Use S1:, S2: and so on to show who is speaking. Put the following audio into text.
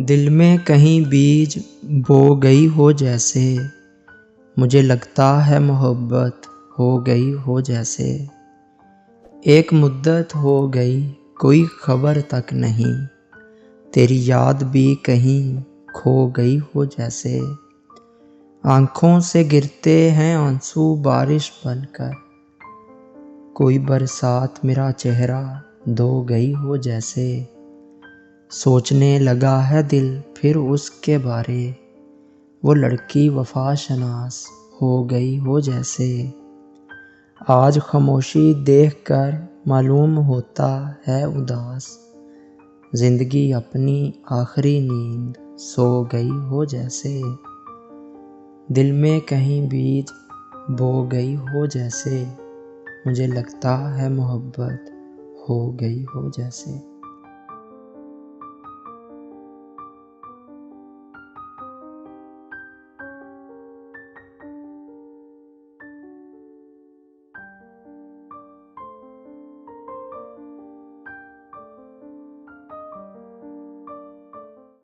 S1: दिल में कहीं बीज बो गई हो जैसे, मुझे लगता है मोहब्बत हो गई हो जैसे। एक मुद्दत हो गई कोई खबर तक नहीं, तेरी याद भी कहीं खो गई हो जैसे। आँखों से गिरते हैं आंसू बारिश बनकर, कोई बरसात मेरा चेहरा धो गई हो जैसे। सोचने लगा है दिल फिर उसके बारे, वो लड़की वफा शनास हो गई हो जैसे। आज खामोशी देखकर मालूम होता है उदास, जिंदगी अपनी आखिरी नींद सो गई हो जैसे। दिल में कहीं बीज बो गई हो जैसे, मुझे लगता है मोहब्बत हो गई हो जैसे।